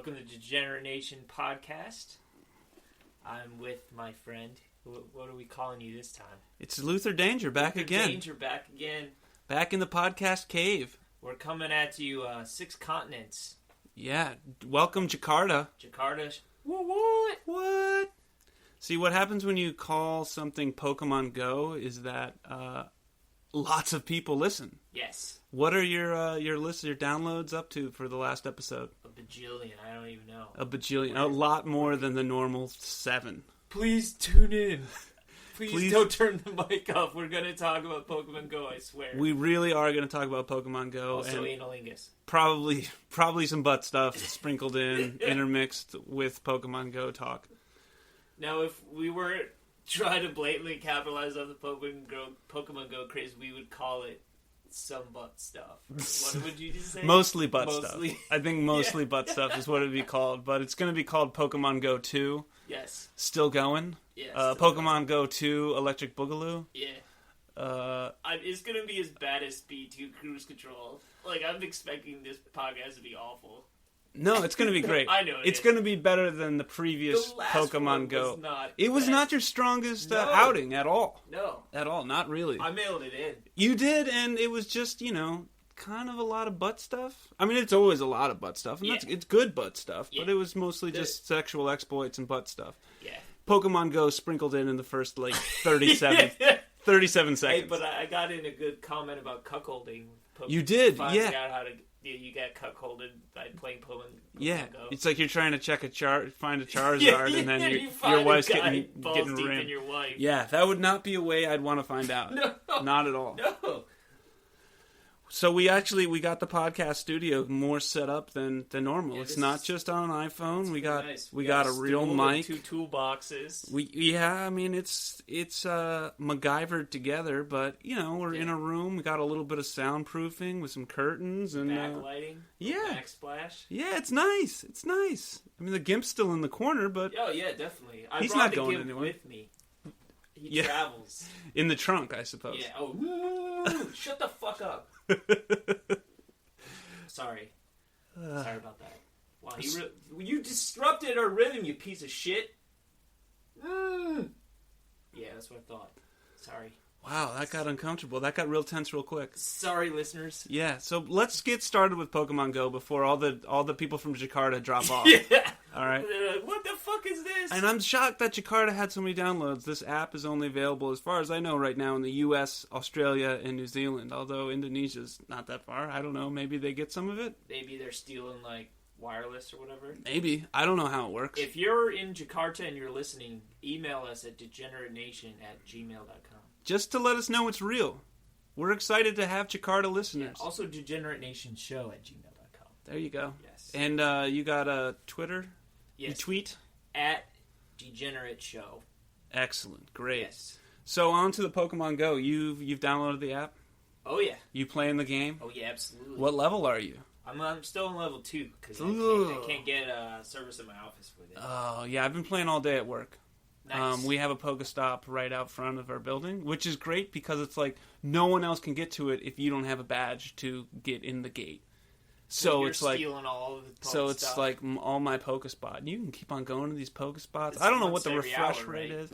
Welcome to Degenerate Nation podcast. I'm with my friend. What are we calling you this time? It's Luther Danger back again. Danger back again. Back in the podcast cave. We're coming at you 6 continents. Yeah. Welcome, Jakarta. Jakarta. What? See, what happens when you call something Pokemon Go is that lots of people listen. Yes. What are your downloads up to for the last episode? A bajillion. I don't even know. A bajillion. A lot more than the normal 7. Please tune in. Please don't turn the mic off. We're going to talk about Pokemon Go, I swear. We really are going to talk about Pokemon Go. Also and analingus. Probably some butt stuff sprinkled in, intermixed with Pokemon Go talk. Now, if we were trying to blatantly capitalize on the Pokemon Go craze, we would call it some butt stuff. What would you just say? Mostly butt stuff. I think mostly butt stuff is what it would be called. But it's going to be called Pokemon Go 2. Yes. Still going. Yes. Pokemon Go 2 Electric Boogaloo. Yeah. It's going to be as bad as Speed 2 Cruise Control. Like, I'm expecting this podcast to be awful. No, it's going to be great. I know it's going to be better than the previous Pokemon Go. It was not your strongest outing at all. No. At all. Not really. I mailed it in. You did, and it was just, kind of a lot of butt stuff. I mean, it's always a lot of butt stuff, and it's good butt stuff, but it was mostly just sexual exploits and butt stuff. Yeah. Pokemon Go sprinkled in the first, 37 seconds. Hey, but I got in a good comment about cuckolding. You did, Finding out how to... You get cuckolded by playing Pokemon Go. It's like you're trying to find a Charizard, and then your wife's getting rammed. Your wife. Yeah, that would not be a way I'd want to find out. No, not at all. No. So we got the podcast studio more set up than normal. Yeah, it's not just on an iPhone. We got nice. we got a real mic. 2 toolboxes. I mean it's MacGyvered together, but we're in a room. We got a little bit of soundproofing with some curtains and backlighting. Backsplash. Yeah, it's nice. It's nice. I mean the Gimp's still in the corner, but oh yeah, definitely. He's not going Gimp anywhere with me. He travels in the trunk, I suppose. Yeah. Oh, shut the fuck up. Sorry about that. Wow, you disrupted our rhythm, you piece of shit. Yeah, that's what I thought. Sorry. Wow, that got uncomfortable. That got real tense real quick. Sorry, listeners. Yeah, so let's get started with Pokemon Go before all the people from Jakarta drop off. Yeah. All right. What the fuck is this? And I'm shocked that Jakarta had so many downloads. This app is only available, as far as I know, right now in the U.S., Australia, and New Zealand. Although Indonesia's not that far. I don't know. Maybe they get some of it. Maybe they're stealing wireless or whatever. Maybe. I don't know how it works. If you're in Jakarta and you're listening, email us at degeneratenation@gmail.com. Just to let us know it's real. We're excited to have Jakarta listeners. Yeah, also, degeneratenationshow@gmail.com. There you go. Yes. And you got a Twitter? Yes. You tweet? At Degenerate Show. Excellent. Great. Yes. So on to the Pokemon Go. You've downloaded the app? Oh, yeah. You playing the game? Oh, yeah, absolutely. What level are you? I'm still on level 2, because I can't get service in my office with it. Oh, yeah, I've been playing all day at work. Nice. We have a Pokestop right out front of our building, which is great because it's like no one else can get to it if you don't have a badge to get in the gate. So you're it's like stealing all of the it's like all my Pokespot. And you can keep on going to these Pokespots. I don't know what the refresh rate is.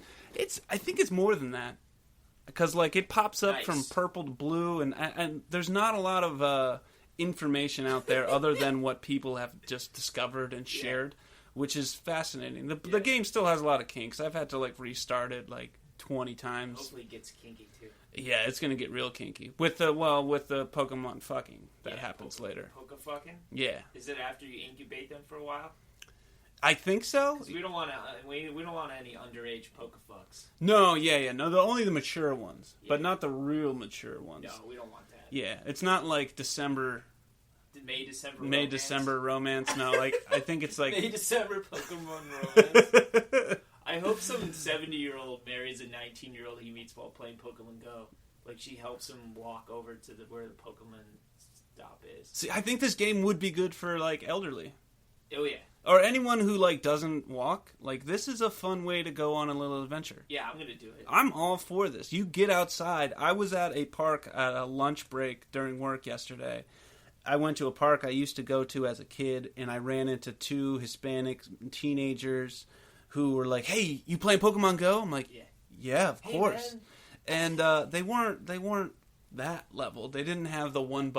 I think it's more than that because it pops up from purple to blue, and there's not a lot of information out there other than what people have just discovered and shared. Which is fascinating. The game still has a lot of kinks. I've had to restart it 20 times. Hopefully it gets kinky too. Yeah, it's gonna get real kinky with the Pokemon fucking that happens later. Poke fucking? Yeah. Is it after you incubate them for a while? I think so. We don't want any underage Pokefucks. No, no, only the mature ones, but not the real mature ones. No, we don't want that. Yeah, it's not like December. May-December romance. No, I think it's May-December Pokemon romance. I hope some 70-year-old marries a 19-year-old he meets while playing Pokemon Go. She helps him walk over to where the Pokemon stop is. See, I think this game would be good for elderly. Oh yeah. Or anyone who doesn't walk. This is a fun way to go on a little adventure. Yeah, I'm gonna do it. I'm all for this. You get outside. I was at a park at a lunch break during work yesterday. I went to a park I used to go to as a kid, and I ran into 2 Hispanic teenagers who were like, "Hey, you playing Pokemon Go?" I'm like, "Yeah, of course." Man. And they weren't that level. They didn't have the one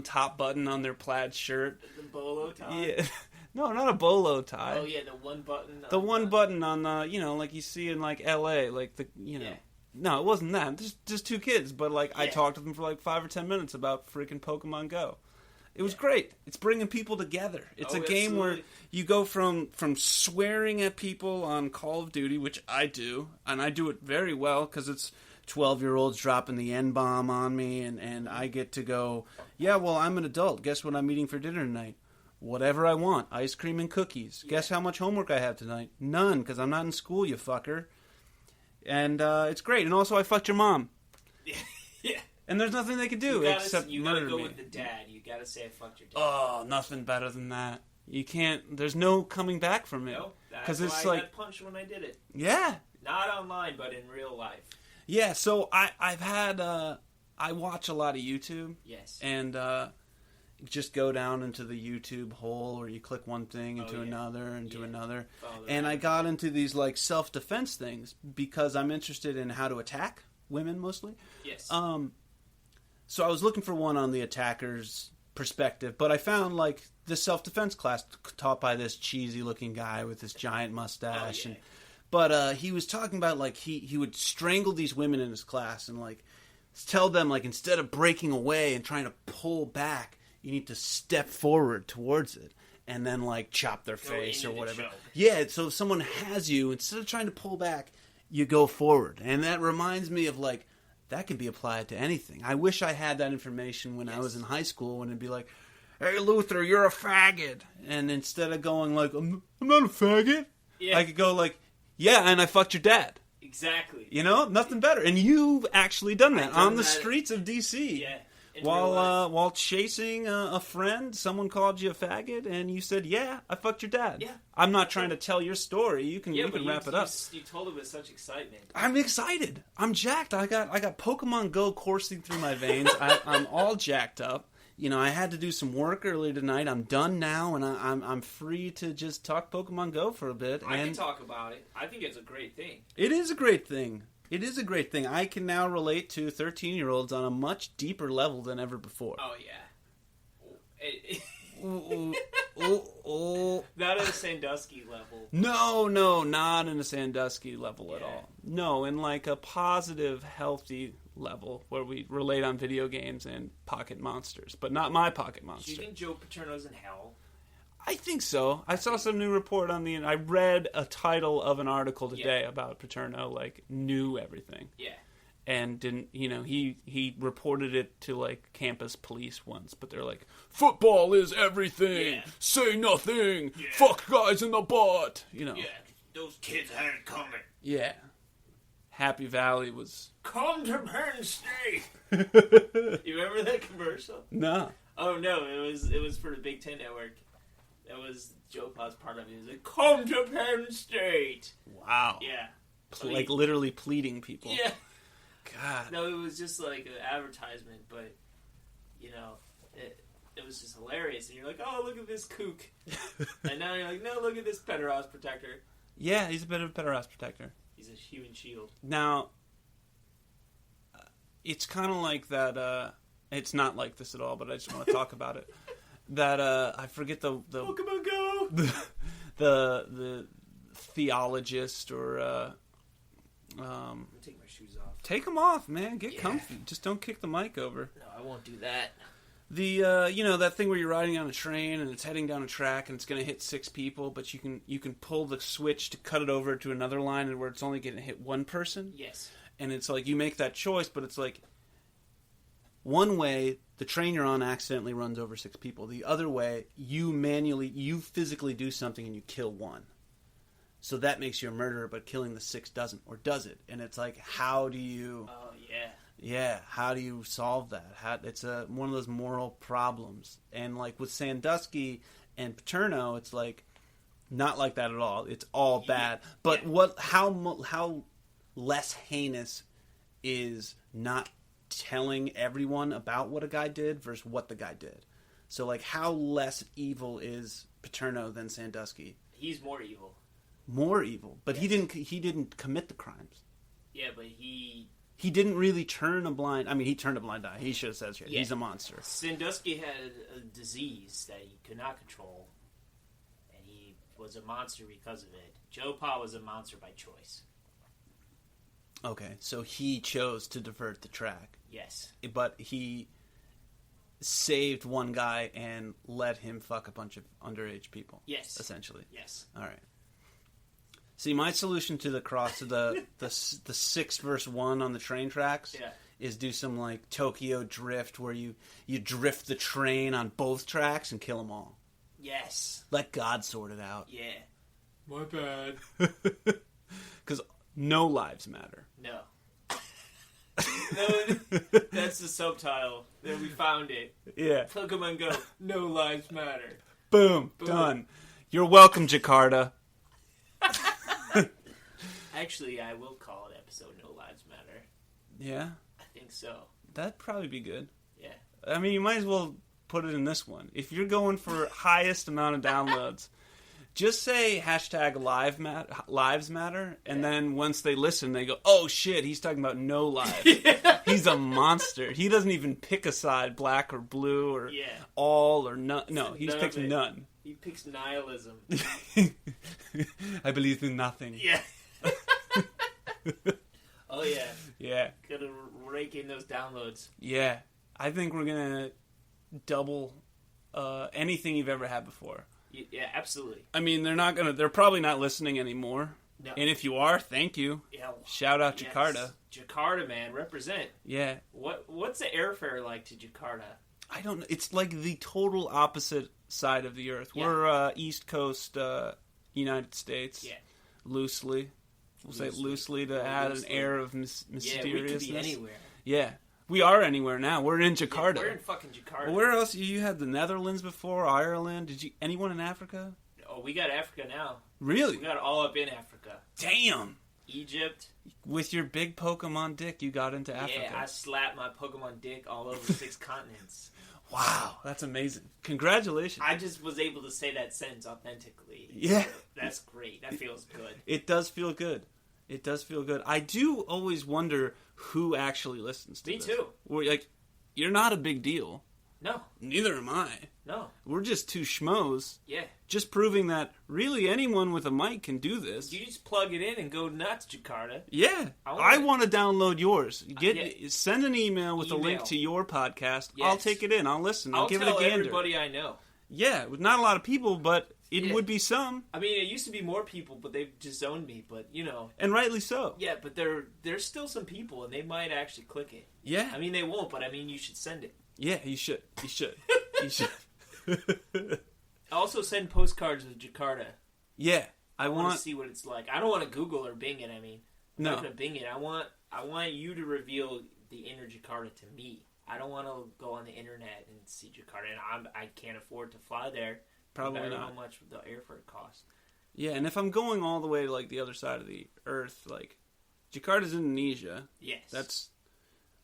top button on their plaid shirt. The bolo tie? Yeah. No, not a bolo tie. Oh, yeah, the one button. The one button on, like you see in, like, L.A., like, Yeah. No, it wasn't that. Just 2 kids, but, like, I talked to them for, like, 5 or 10 minutes about freaking Pokemon Go. It was great. It's bringing people together. It's a game where you go from swearing at people on Call of Duty, which I do, and I do it very well because it's 12-year-olds dropping the N-bomb on me, and I get to go, yeah, well, I'm an adult. Guess what I'm eating for dinner tonight? Whatever I want. Ice cream and cookies. Yeah. Guess how much homework I have tonight? None, because I'm not in school, you fucker. And it's great. And also, I fucked your mom. Yeah. And there's nothing they could do except you murder gotta go me. with the dad. You gotta say I fucked your dad. Oh, nothing better than that. You can't. There's no coming back from it. No, that's why I got punched when I did it. Yeah. Not online, but in real life. Yeah. So I've had. I watch a lot of YouTube. Yes. And just go down into the YouTube hole, where you click one thing into another, another. And I got into these like self-defense things because I'm interested in how to attack women mostly. Yes. So I was looking for one on the attacker's perspective, but I found like this self-defense class taught by this cheesy-looking guy with this giant mustache. But he was talking about like he would strangle these women in his class and like tell them like instead of breaking away and trying to pull back, you need to step forward towards it and then like chop their face or whatever. Yeah, so if someone has you, instead of trying to pull back, you go forward. And that reminds me of like, that can be applied to anything. I wish I had that information when I was in high school, when it'd be like, "Hey, Luther, you're a faggot." And instead of going like, I'm not a faggot, I could go like, "Yeah, and I fucked your dad." Exactly. You know, nothing better. And you've actually done that on the streets of D.C. Yeah. While chasing a friend, someone called you a faggot, and you said, "Yeah, I fucked your dad." Yeah. I'm not trying to tell your story. You can wrap it up. You told it with such excitement. I'm excited. I'm jacked. I got Pokemon Go coursing through my veins. I'm all jacked up. You know, I had to do some work earlier tonight. I'm done now, and I'm free to just talk Pokemon Go for a bit. I can talk about it. I think it's a great thing. It is a great thing. It is a great thing. I can now relate to 13-year-olds on a much deeper level than ever before. Oh, yeah. Not at a Sandusky level. No, not in a Sandusky level at all. No, in like a positive, healthy level where we relate on video games and Pocket Monsters, but not my Pocket Monster. Do you think Joe Paterno's in hell? I think so. I saw some new report on I read a title of an article today about Paterno, like, knew everything. Yeah. And didn't, he reported it to, like, campus police once, but they're like, "Football is everything! Say nothing! Yeah. Fuck guys in the butt!" Yeah, those kids had it coming. Yeah. Happy Valley was... Come to Penn State! You remember that commercial? No. Oh, no, it was for the Big Ten Network. That was Joe Pa's part of it. He was like, "Come to Penn State!" Wow. Yeah. Like literally pleading people. Yeah. God. No, it was just like an advertisement, but, it was just hilarious. And you're like, "Oh, look at this kook." And now you're like, "No, look at this Pederast protector." Yeah, he's a bit of a Pederast protector. He's a human shield. Now, it's kind of like that, it's not like this at all, but I just want to talk about it. That, I forget the Pokemon Go! the theologist or, I'm gonna take my shoes off. Take them off, man. Get comfy. Just don't kick the mic over. No, I won't do that. The, that thing where you're riding on a train and it's heading down a track and it's going to hit 6 people, but you can pull the switch to cut it over to another line and where it's only going to hit 1 person. Yes. And it's like, you make that choice, but it's like, one way, the train you're on accidentally runs over 6 people. The other way, you physically do something and you kill 1. So that makes you a murderer, but killing the 6 doesn't, or does it? And it's like, how do you... Oh, yeah. Yeah, how do you solve that? It's one of those moral problems. And like with Sandusky and Paterno, it's like not like that at all. It's all bad. But how less heinous is not telling everyone about what a guy did versus what the guy did? So, like, how less evil is Paterno than Sandusky? He's more evil. More evil, but yes. He didn't commit the crimes. Yeah, but he didn't really turn a blind. I mean, he turned a blind eye. He should have said shit. Yeah. He's a monster. Sandusky had a disease that he could not control, and he was a monster because of it. Joe Pa was a monster by choice. Okay, so he chose to divert the track. Yes, but he saved one guy and let him fuck a bunch of underage people. Yes, essentially. Yes. All right. See, my solution to the 6 versus 1 on the train tracks is do some like Tokyo drift where you drift the train on both tracks and kill them all. Yes. Let God sort it out. Yeah. My bad. Because no lives matter. No. No, that's the subtitle. There, we found it. Yeah. Pokemon Go. No lives matter. Boom. Done. You're welcome, Jakarta. Actually, I will call it episode No Lives Matter. Yeah? I think so. That'd probably be good. Yeah. I mean, you might as well put it in this one. If you're going for highest amount of downloads, just say lives matter, and then once they listen, they go, oh shit, he's talking about no lives. Yeah. He's a monster. He doesn't even pick a side, black or blue or all or none. No, he just picks none. He picks nihilism. I believe in nothing. Yeah. Oh yeah. Yeah. Gotta rake in those downloads. Yeah. I think we're gonna double anything you've ever had before. Yeah, absolutely. I mean, they're probably not listening anymore. No. And if you are, thank you. Yeah. Shout out Jakarta. Jakarta, man, represent. Yeah. What's the airfare like to Jakarta? I don't know. It's like the total opposite side of the earth. Yeah. We're East Coast United States. Yeah. Loosely. We'll say loosely to add an air of mysteriousness. Yeah, we could be anywhere. Yeah. We are anywhere now. We're in Jakarta. Yeah, we're in fucking Jakarta. Well, where else? You had the Netherlands before, Ireland. Anyone in Africa? Oh, we got Africa now. Really? We got all up in Africa. Damn. Egypt. With your big Pokemon dick, you got into Africa. Yeah, I slapped my Pokemon dick all over 6 continents. Wow, that's amazing. Congratulations. I just was able to say that sentence authentically. Yeah. So that's great. That feels good. It does feel good. It does feel good. I do always wonder who actually listens to this. Me too. You're not a big deal. No. Neither am I. No. We're just two schmoes. Yeah. Just proving that really anyone with a mic can do this. You just plug it in and go nuts, Jakarta. Yeah. I want to download yours. Send an email with a link to your podcast. Yes. I'll take it in. I'll listen. I'll give it a gander. I'll tell everybody I know. Yeah. Not a lot of people, but it would be some. I mean, it used to be more people, but they've disowned me. But, And rightly so. Yeah, but there's still some people, and they might actually click it. Yeah. I mean, they won't, but I mean, you should send it. Yeah, you should. You should. You should. Also send postcards of Jakarta. Yeah. I want to see what it's like. I don't want to Google or Bing it, I mean. I'm not going to Bing it. I want you to reveal the inner Jakarta to me. I don't want to go on the internet and see Jakarta, and I can't afford to fly there. Probably not. How much the airfare costs. Yeah, and if I'm going all the way to the other side of the earth, Jakarta's Indonesia. Yes. That's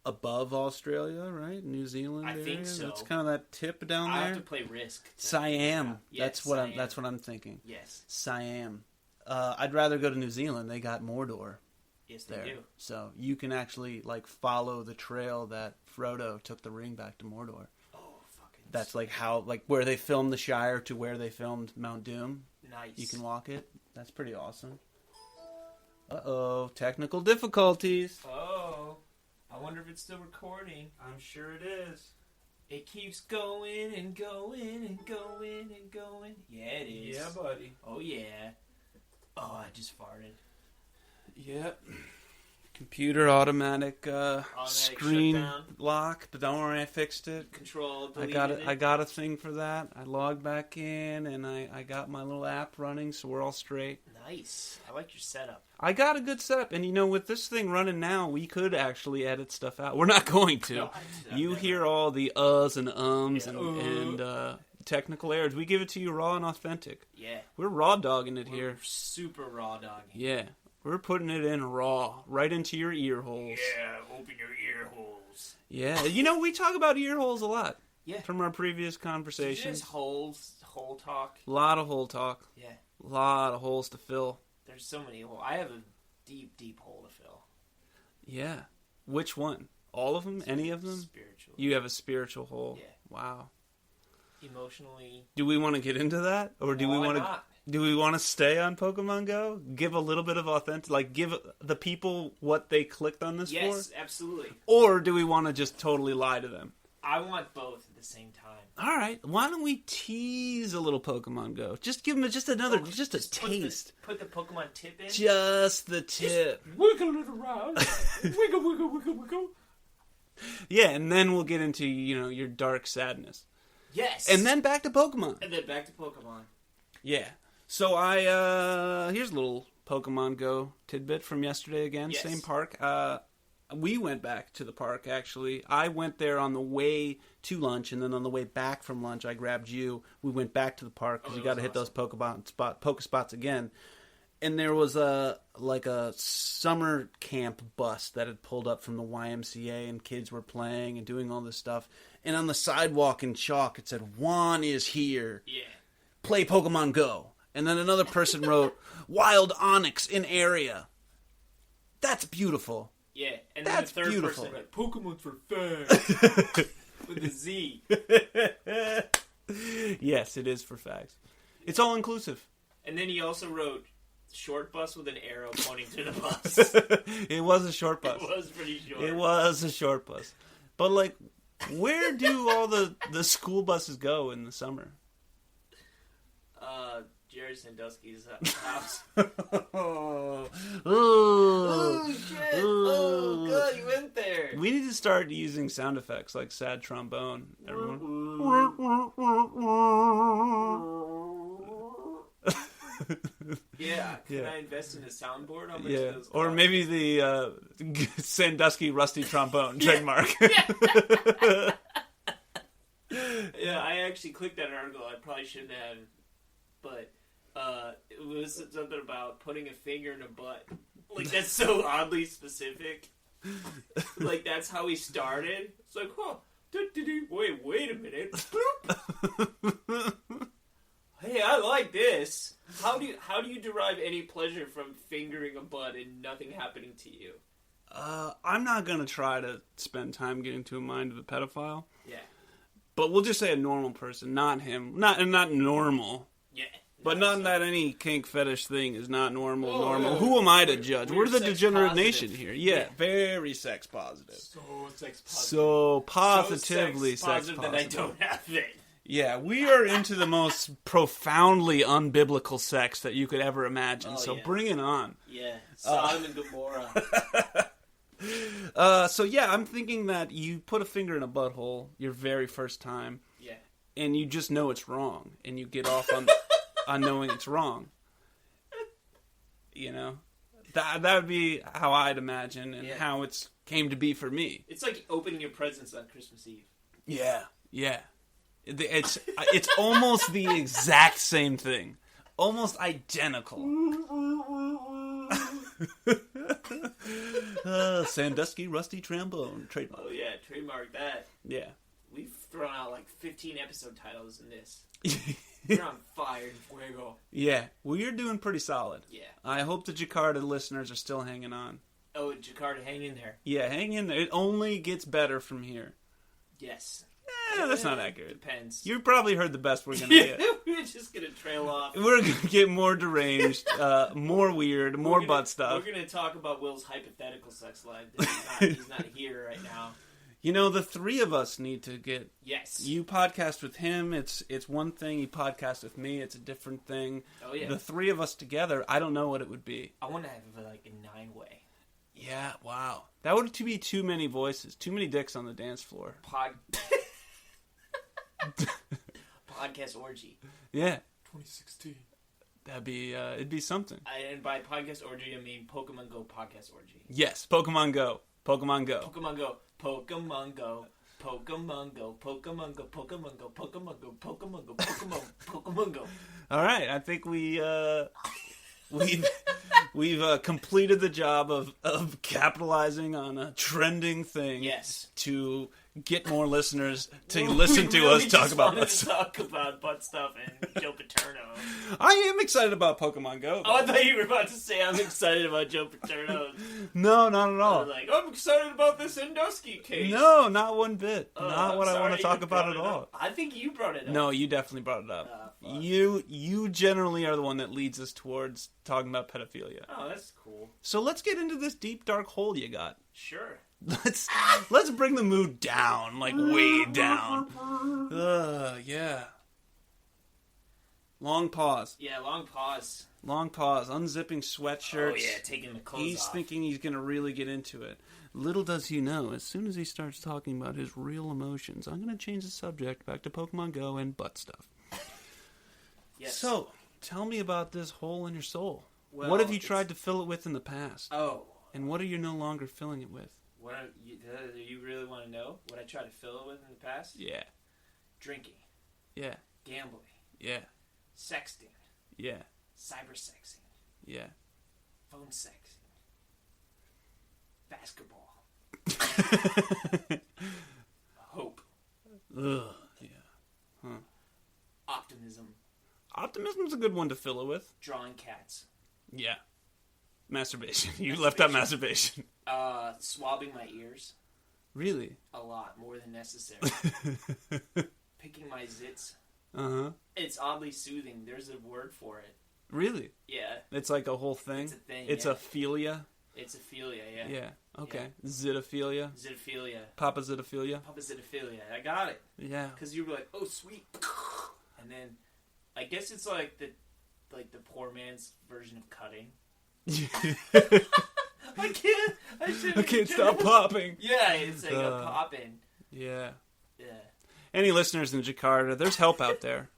above Australia, right? New Zealand. I think so. It's kind of that tip down there. I have to play Risk. Siam. Yes, that's what I'm thinking. Yes. Siam. I'd rather go to New Zealand. They got Mordor. Yes, they do. So you can actually follow the trail that Frodo took the ring back to Mordor. That's where they filmed the Shire to where they filmed Mount Doom. Nice. You can walk it. That's pretty awesome. Uh-oh, technical difficulties. Oh, I wonder if it's still recording. I'm sure it is. It keeps going and going and going and going. Yeah, it is. Yeah, buddy. Oh, yeah. Oh, I just farted. Yep. Computer automatic screen shutdown. lock, but don't worry, I fixed it. Control. I got a thing for that. I logged back in and I got my little app running, so we're all straight. Nice. I like your setup. I got a good setup, and with this thing running now, we could actually edit stuff out. We're not going to. No, you hear all the uhs and ums and technical errors. We give it to you raw and authentic. Yeah. We're raw dogging it here. Super raw dogging. Yeah. We're putting it in raw, right into your ear holes. Yeah, open your ear holes. Yeah, we talk about ear holes a lot. Yeah. From our previous conversations. Just hole talk. A lot of hole talk. Yeah. A lot of holes to fill. There's so many holes. I have a deep, deep hole to fill. Yeah. Which one? All of them? Any of them? Spiritual. You have a spiritual hole. Yeah. Wow. Emotionally. Do we want to get into that, or do we want to? Do we want to stay on Pokemon Go? Give a little bit of authentic, like give the people what they clicked on this for. Yes, absolutely. Or do we want to just totally lie to them? I want both at the same time. All right. Why don't we tease a little Pokemon Go? Just give them just a taste. Put the Pokemon tip in. Just the tip. Just wiggle it around. Wiggle, wiggle, wiggle, wiggle. Yeah, and then we'll get into your dark sadness. Yes. And then back to Pokemon. And then back to Pokemon. Yeah. So here's a little Pokemon Go tidbit from yesterday again. Yes. Same park. We went back to the park, actually. I went there on the way to lunch, and then on the way back from lunch, I grabbed you. We went back to the park, because you got to hit those Pokespots again. And there was a summer camp bus that had pulled up from the YMCA, and kids were playing and doing all this stuff. And on the sidewalk in chalk, it said, "Juan is here. Yeah. Play Pokemon Go." And then another person wrote, "Wild Onyx in area." That's beautiful. Yeah, and then That's the third beautiful. person, Pokemon for fags. With a Z. Yes, it is for fags. It's all inclusive. And then he also wrote, "Short bus with an arrow pointing to the bus." It was a short bus. It was pretty short. It was a short bus. But, like, where do all the school buses go in the summer? Jerry Sandusky's house. Oh, Shit! Oh, God, you went there. We need to start using sound effects like sad trombone. Yeah, can I invest in a soundboard? How much Yeah, those or cost? maybe the Sandusky rusty trombone trademark. Yeah, I actually clicked that article. I probably shouldn't have, but it was something about putting a finger in a butt. Like, that's so oddly specific. Like, that's how he started. It's like, huh, wait a minute. Bloop. Hey, I like this. How do you derive any pleasure from fingering a butt and nothing happening to you? I'm not going to try to spend time getting to a mind of a pedophile. Yeah. But we'll just say a normal person, not him. Not normal. Yeah. But not that any kink fetish thing is not normal. Oh, Who am I to judge? We're the sex degenerate positive. nation here. Yeah, very sex positive. So sex positive. So positively so sex sex positive. that I don't have it. Yeah, we are into the most profoundly unbiblical sex that you could ever imagine. Oh, So yeah. bring it on. Yeah. Sodom and Gomorrah. So yeah, I'm thinking that you put a finger in a butthole your very first time. Yeah. And you just know it's wrong, and you get off on on knowing it's wrong. You know, that would be how I'd imagine, and how it's came to be for me. It's like opening your presents on Christmas Eve. Yeah, yeah. It's almost the exact same thing, almost identical. Sandusky rusty trombone trademark. Oh yeah, trademark that. Yeah. We've thrown out like 15 episode titles in this. We're on fire, fuego. Yeah, well, you're doing pretty solid. Yeah. I hope the Jakarta listeners are still hanging on. Oh, Jakarta, hang in there. Yeah, hang in there. It only gets better from here. Yes. That's not accurate. Depends. You probably heard the best we're going to get. We're just going to trail off. We're going to get more deranged, more weird, more butt stuff. We're going to talk about Will's hypothetical sex life. He's not here right now. You know, the three of us need to get... Yes. You podcast with him, it's one thing. You podcast with me, it's a different thing. Oh, yeah. The three of us together, I don't know what it would be. I want to have like a 9-way. Yeah, wow. That would be too many voices, too many dicks on the dance floor. Podcast orgy. Yeah. 2016. That'd be, it'd be something. And by podcast orgy, I mean Pokemon Go podcast orgy. Yes, Pokemon Go. Pokemon Go. Pokemon Go. Pokemon Go. Pokemon Go. Pokemon Go. Pokemon Go. Pokemon Go. Pokemon Go. Pokemon Go. All right, I think we've completed the job of capitalizing on a trending thing. Yes. To get more listeners to listen to us talk about butt stuff. Talk about butt stuff and Joe Paterno. I am excited about Pokemon Go. Oh, I thought you were about to say I'm excited about Joe Paterno. No, not at all. Like, I'm excited about this Sandusky case. No, not one bit. Not what I want to talk about at all. I think you brought it up. No, you definitely brought it up. You generally are the one that leads us towards talking about pedophilia. Oh, that's cool. So let's get into this deep dark hole you got. Sure. Let's bring the mood down, like way down. Yeah. Long pause. Yeah, long pause. Long pause. Unzipping sweatshirts. Oh yeah, taking the clothes off. He's thinking he's going to really get into it. Little does he know, as soon as he starts talking about his real emotions, I'm going to change the subject back to Pokemon Go and butt stuff. Yes. So, tell me about this hole in your soul. Well, what have you tried to fill it with in the past? Oh. And what are you no longer filling it with? What you really want to know? What I tried to fill it with in the past? Yeah. Drinking. Yeah. Gambling. Yeah. Sexting. Yeah. Cybersexing. Yeah. Phone sexing. Basketball. Hope. Ugh. Yeah. Huh. Optimism. Optimism's a good one to fill it with. Drawing cats. Yeah. Masturbation. You left out masturbation. Swabbing my ears. Really? A lot. More than necessary. Picking my zits. Uh-huh. It's oddly soothing. There's a word for it. Really? Yeah. It's like a whole thing? It's a thing, It's a philia? It's aphilia, yeah. Yeah. Okay. Yeah. Zitophilia? Zitophilia. Papa Zitophilia? Papa Zitophilia. I got it. Yeah. Because you were like, oh, sweet. And then, I guess it's like the poor man's version of cutting. I can't stop popping. Yeah, it's like a popping. Yeah. Yeah. Any listeners in Jakarta, there's help out there.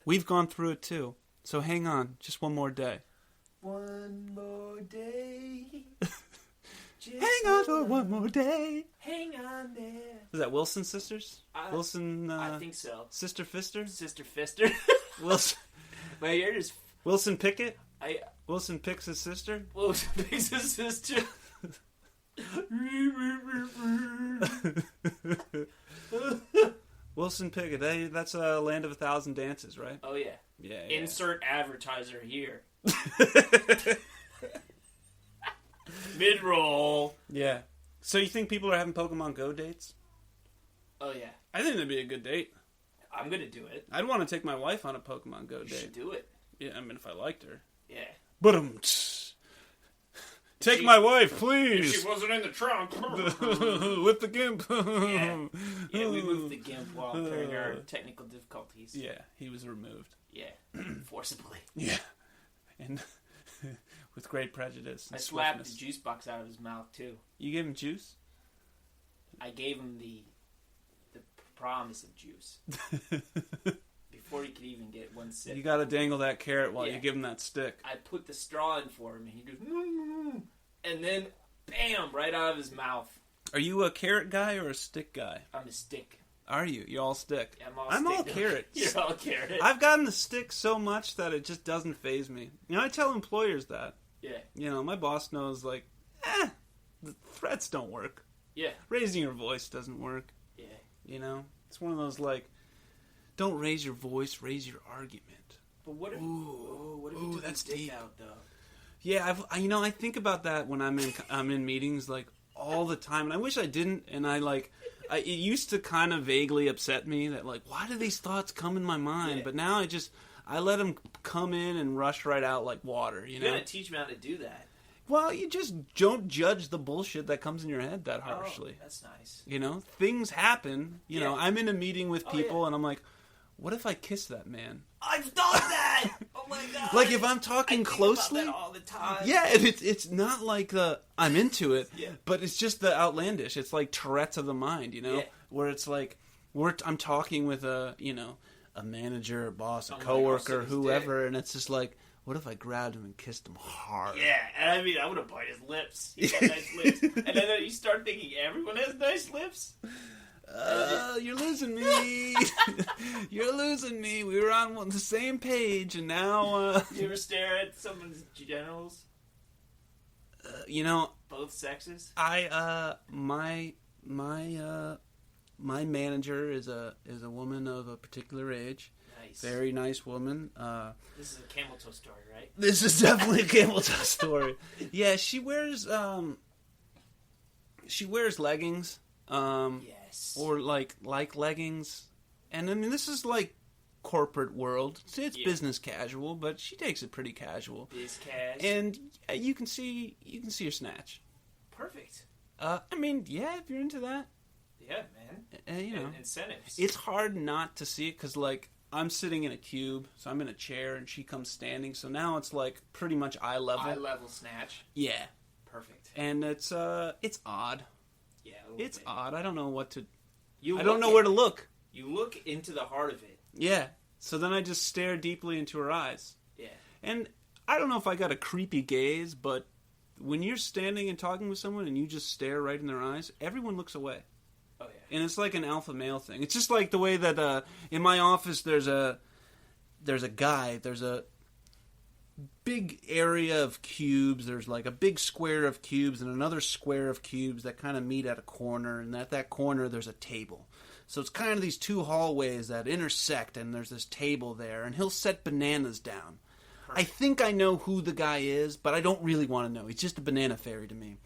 We've gone through it too. So hang on, just one more day. One more day. Hang on for one more day. Hang on there. Is that Wilson Sisters? Wilson, I think so. Sister Fister? Sister Fister. Wilson. My ear just... Wilson Pickett? Wilson picks his sister? Wilson picks his sister. Wilson Pickett. That's a Land of 1,000 Dances, right? Oh, yeah. Yeah. Insert advertiser here. Mid-roll. Yeah. So you think people are having Pokemon Go dates? Oh, yeah. I think that'd be a good date. I'm going to do it. I'd want to take my wife on a Pokemon Go date. You should do it. Yeah, I mean, if I liked her. Yeah. But take my wife, please. If she wasn't in the trunk. With the gimp. Yeah, we moved the gimp while during our technical difficulties. Yeah, he was removed. Yeah, forcibly. Yeah, and with great prejudice. I slapped the juice box out of his mouth too. You gave him juice? I gave him the promise of juice. Before he could even get one sip. You gotta dangle that carrot while you give him that stick. I put the straw in for him, and he goes, mm-hmm. And then, bam, right out of his mouth. Are you a carrot guy or a stick guy? I'm a stick. Are you? You're all stick. Yeah, I'm all carrot. You're all carrot. I've gotten the stick so much that it just doesn't faze me. You know, I tell employers that. Yeah. You know, my boss knows, like, the threats don't work. Yeah. Raising your voice doesn't work. Yeah. You know? It's one of those, like, don't raise your voice, raise your argument. But what if you took that's the dick deep. out, though? Yeah, I think about that when I'm in meetings, like, all the time. And I wish I didn't. And it used to kind of vaguely upset me that, like, why do these thoughts come in my mind? Yeah. But now I let them come in and rush right out like water, you know? You gotta teach me how to do that. Well, you just don't judge the bullshit that comes in your head that harshly. Oh, that's nice. You know, things happen. You know, I'm in a meeting with people and I'm like, what if I kiss that man? I've thought that! Oh my god! Like, if I'm talking closely... I think about that all the time. Yeah, it's not like I'm into it, yeah. But it's just the outlandish. It's like Tourette's of the mind, you know? Yeah. Where it's like, I'm talking with a manager, a boss, a coworker, whoever, and it's just like, what if I grabbed him and kissed him hard? Yeah, and I mean, I would have bite his lips. He got nice lips. And then you start thinking everyone has nice lips. You're losing me. You're losing me. We were on the same page, and now... You ever stare at someone's genitals? You know... Both sexes? My my manager is a woman of a particular age. Nice. Very nice woman. This is a camel toe story, right? This is definitely a camel toe story. Yeah, she wears leggings. Yes. Or like leggings. And I mean, this is like corporate world. It's business casual, but she takes it pretty casual. Biz cash. And you can see her snatch. Perfect. I mean, yeah, if you're into that. Yeah, man. You know, incentives. It's hard not to see it because, like, I'm sitting in a cube, so I'm in a chair, and she comes standing. So now it's like pretty much eye level. Eye level snatch. Yeah. Perfect. And it's odd. Yeah, it's odd. I don't know what to. I don't know where to look. You look into the heart of it. Yeah. So then I just stare deeply into her eyes. Yeah. And I don't know if I got a creepy gaze, but when you're standing and talking with someone and you just stare right in their eyes, everyone looks away. Oh, yeah. And it's like an alpha male thing. It's just like the way that in my office there's a big area of cubes. There's like a big square of cubes and another square of cubes that kind of meet at a corner. And at that corner there's a table. So it's kind of these two hallways that intersect, and there's this table there. And he'll set bananas down. Perfect. I think I know who the guy is, but I don't really want to know. He's just a banana fairy to me.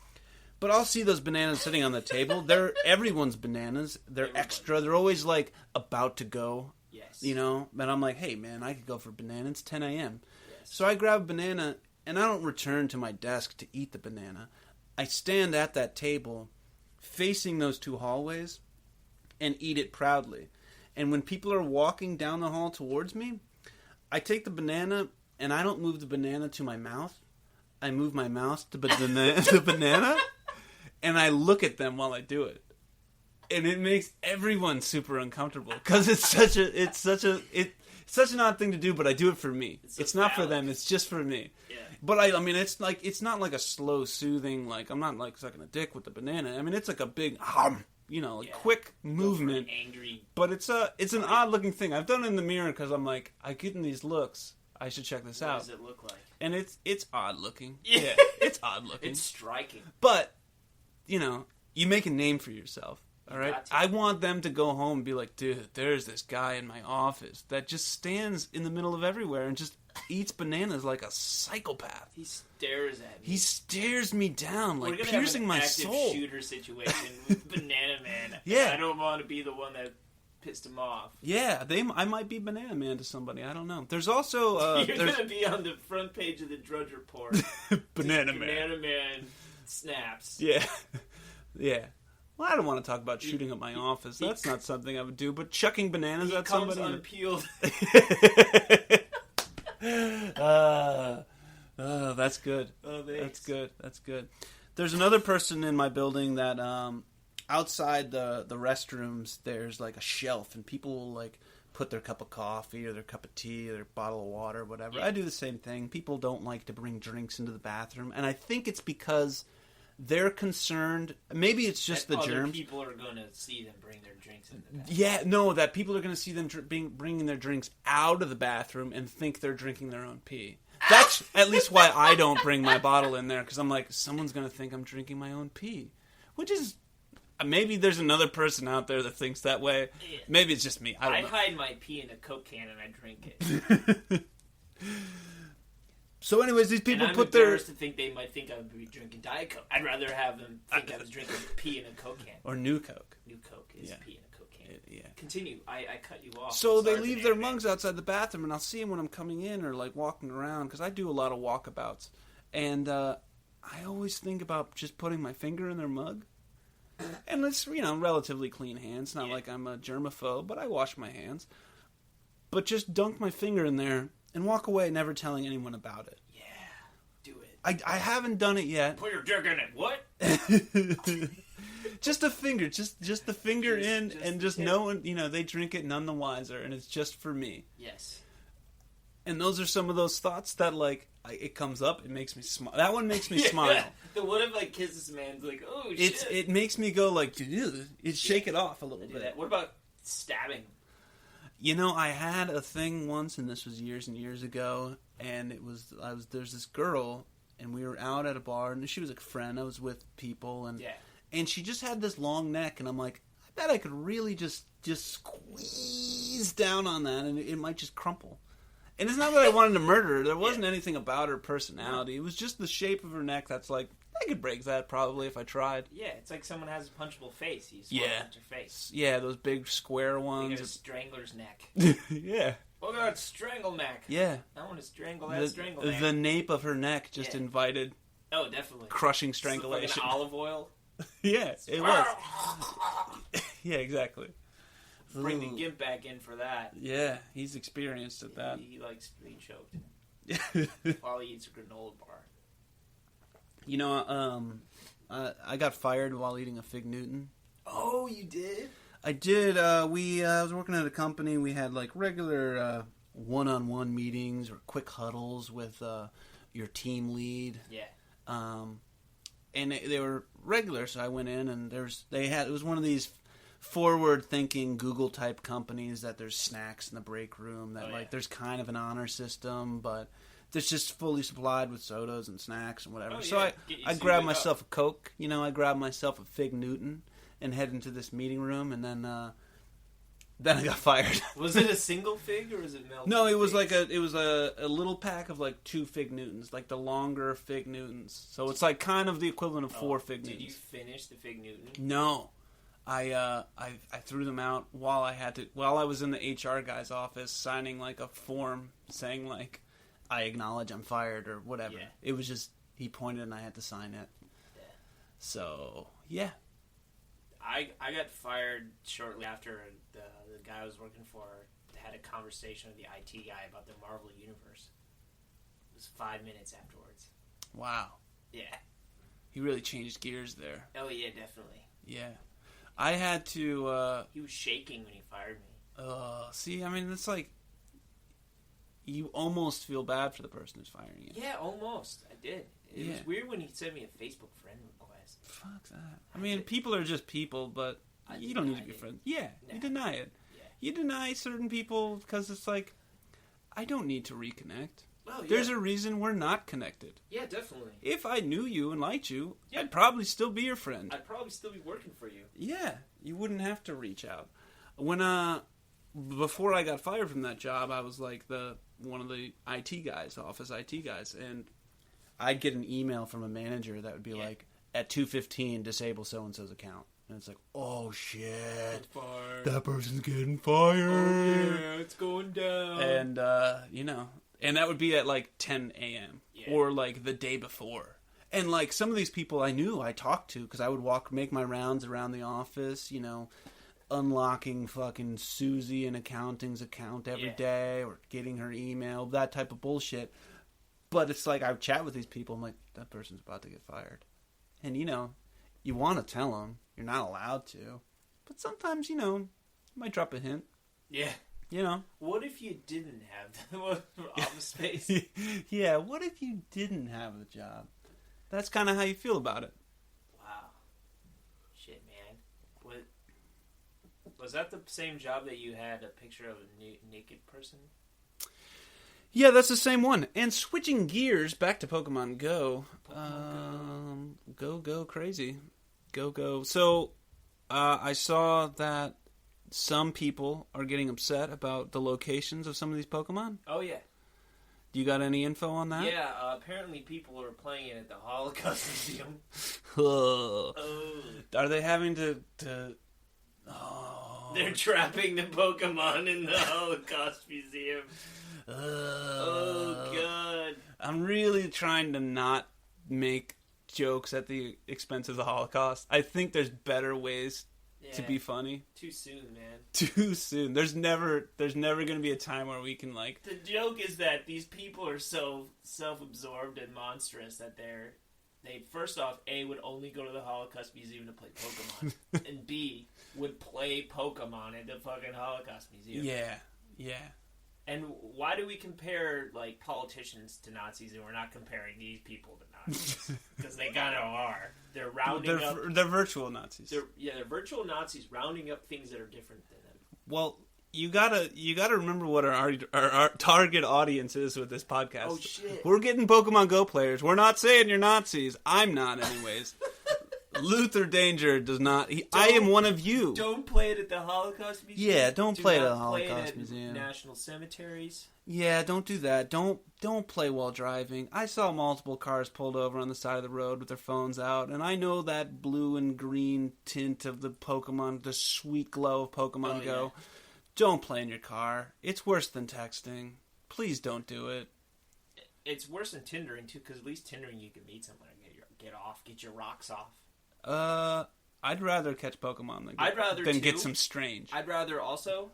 But I'll see those bananas sitting on the table. They're everyone's bananas. They're extra. They're always like about to go. Yes. You know? And I'm like, hey man, I could go for a banana. It's 10 a.m. Yes. So I grab a banana, and I don't return to my desk to eat the banana. I stand at that table, facing those two hallways, and eat it proudly. And when people are walking down the hall towards me, I take the banana, and I don't move the banana to my mouth. I move my mouth to the banana, and I look at them while I do it. And it makes everyone super uncomfortable because it's such an odd thing to do, but I do it for me. It's not for them, it's just for me. Yeah. But I mean, it's not like a slow, soothing, like, I'm not like sucking a dick with the banana. I mean, it's like a big, quick movement. Angry. But it's an odd looking thing. I've done it in the mirror because I'm like, I get in these looks. I should check this out. What does it look like? And it's odd looking. Yeah, it's odd looking. It's striking. But, you make a name for yourself. All right? I want them to go home and be like, dude, there's this guy in my office that just stands in the middle of everywhere and just eats bananas like a psychopath. He stares at me. He stares me down, like piercing my soul. We're going to have an active shooter situation with Banana Man. Yeah. I don't want to be the one that pissed him off. Yeah, I might be Banana Man to somebody. I don't know. There's also... You're going to be on the front page of the Drudge Report. Banana Man. Banana Man snaps. Yeah. Yeah. Well, I don't want to talk about shooting up my office. That's not something I would do. But chucking bananas at somebody... He comes unpeeled. That's good. Oh, thanks. That's good. There's another person in my building that... outside the restrooms, there's like a shelf, and people will like put their cup of coffee or their cup of tea or their bottle of water or whatever. Yeah. I do the same thing. People don't like to bring drinks into the bathroom, and I think it's because they're concerned. Maybe it's just that the germs. Other people are going to see them bring their drinks in the bathroom. Yeah, no, that people are going to see them bringing their drinks out of the bathroom and think they're drinking their own pee. That's at least why I don't bring my bottle in there, because I'm like, someone's going to think I'm drinking my own pee, which is... Maybe there's another person out there that thinks that way. Yeah. Maybe it's just me. I don't know. hide my pee in a Coke can and I drink it. So anyways, these people and put their... I'm embarrassed to think they might think I would be drinking Diet Coke. I'd rather have them think I was drinking pee in a Coke can. Or New Coke. New Coke is pee in a Coke can. Yeah. Continue. I cut you off. So they leave their mugs outside the bathroom, and I'll see them when I'm coming in or like walking around, because I do a lot of walkabouts. And I always think about just putting my finger in their mug. And it's, relatively clean hands. Not like I'm a germaphobe, but I wash my hands. But just dunk my finger in there and walk away, never telling anyone about it. Yeah, do it. I haven't done it yet. Put your dick in it. What? Just a finger. Just the finger in, and just no one, they drink it none the wiser, and it's just for me. Yes. And those are some of those thoughts that, like, it comes up, it makes me smile. That one makes me smile. The what if, like, kisses man's like, oh, shit. It makes me go, like, shake it off a little bit. That. What about stabbing? I had a thing once, and this was years and years ago, and there's this girl, and we were out at a bar, and she was a friend. I was with people, and she just had this long neck, and I'm like, I that I could really just squeeze down on that, and it might just crumple. And it's not that I wanted to murder her. There wasn't anything about her personality. It was just the shape of her neck that's like, I could break that probably if I tried. Yeah, it's like someone has a punchable face. You swallow at your face. Yeah, those big square ones. You got a strangler's neck. Yeah. Oh God, strangle neck. Yeah. I want to strangle that strangle neck. The nape of her neck just invited. Oh, definitely. Crushing strangulation. Like olive oil. Yeah, it was. Yeah, exactly. Bring the Gimp back in for that. Yeah, he's experienced at that. He likes being choked while he eats a granola bar. You know, I got fired while eating a Fig Newton. Oh, you did? I did. I was working at a company. We had like regular one-on-one meetings or quick huddles with your team lead. Yeah. And they were regular, so I went in and it was one of these forward-thinking Google-type companies that there's snacks in the break room, that there's kind of an honor system, but it's just fully supplied with sodas and snacks and whatever. So I grabbed myself a Coke, I grabbed myself a Fig Newton and head into this meeting room, and then I got fired. Was it a single fig or was it melted? No, it was a little pack of like 2 Fig Newtons, like the longer Fig Newtons. So it's like kind of the equivalent of 4 Fig Newtons. Did you finish the Fig Newton? No. I threw them out while I was in the HR guy's office signing like a form saying like I acknowledge I'm fired or whatever. Yeah. It was just he pointed and I had to sign it. Yeah. So yeah. I got fired shortly after the guy I was working for had a conversation with the IT guy about the Marvel Universe. It was 5 minutes afterwards. Wow. Yeah. He really changed gears there. Oh yeah, definitely. Yeah. I had to... he was shaking when he fired me. See, I mean, it's like... You almost feel bad for the person who's firing you. Yeah, almost. I did. It was weird when he sent me a Facebook friend request. Fuck that. I mean, people are just people, but you don't need to be friends. Yeah, you deny it. Yeah. You deny certain people because it's like, I don't need to reconnect. Oh, yeah. There's a reason we're not connected. Yeah, definitely. If I knew you and liked you, I'd probably still be your friend. I'd probably still be working for you. Yeah, you wouldn't have to reach out. When before I got fired from that job, I was like one of the IT guys, office IT guys, and I'd get an email from a manager that would be like, at 2:15, disable so-and-so's account. And it's like, oh shit, that person's getting fired. Oh yeah, it's going down. And, and that would be at like 10 a.m. Or like the day before. And like some of these people I knew, I talked to, because I would make my rounds around the office, unlocking fucking Susie in accounting's account every day, or getting her email, that type of bullshit. But it's like, I would chat with these people, I'm like, that person's about to get fired. And you want to tell them, you're not allowed to. But sometimes, you might drop a hint. Yeah. What if you didn't have the office space? Yeah, what if you didn't have the job? That's kind of how you feel about it. Wow. Shit, man. Was that the same job that you had a picture of a naked person? Yeah, that's the same one. And switching gears back to Pokemon Go. Go crazy. Go. So, I saw that some people are getting upset about the locations of some of these Pokemon. Oh, yeah. Do you got any info on that? Yeah, apparently people are playing it at the Holocaust Museum. Are they having to... Oh. They're trapping the Pokemon in the Holocaust Museum. Oh, God. I'm really trying to not make jokes at the expense of the Holocaust. I think there's better ways to be funny. Too soon, man. Too soon. There's never going to be a time where we can, like... The joke is that these people are so self-absorbed and monstrous that they first off, A, would only go to the Holocaust Museum to play Pokemon, and B, would play Pokemon at the fucking Holocaust Museum. Yeah. And why do we compare, like, politicians to Nazis and we're not comparing these people to Nazis? Because they kind of are. They're rounding up... They're virtual Nazis. They're virtual Nazis rounding up things that are different than them. Well, you gotta remember what our target audience is with this podcast. Oh, shit. We're getting Pokemon Go players. We're not saying you're Nazis. I'm not, anyways. Luther Danger does not. I am one of you. Don't play it at the Holocaust Museum. Yeah, don't play it at the Holocaust Museum. National cemeteries. Yeah, don't do that. Don't play while driving. I saw multiple cars pulled over on the side of the road with their phones out, and I know that blue and green tint of the Pokemon, the sweet glow of Pokemon Go. Yeah. Don't play in your car. It's worse than texting. Please don't do it. It's worse than Tindering, too, because at least Tindering you can meet someone and get your rocks off. I'd rather catch Pokemon than get some strange. I'd rather also,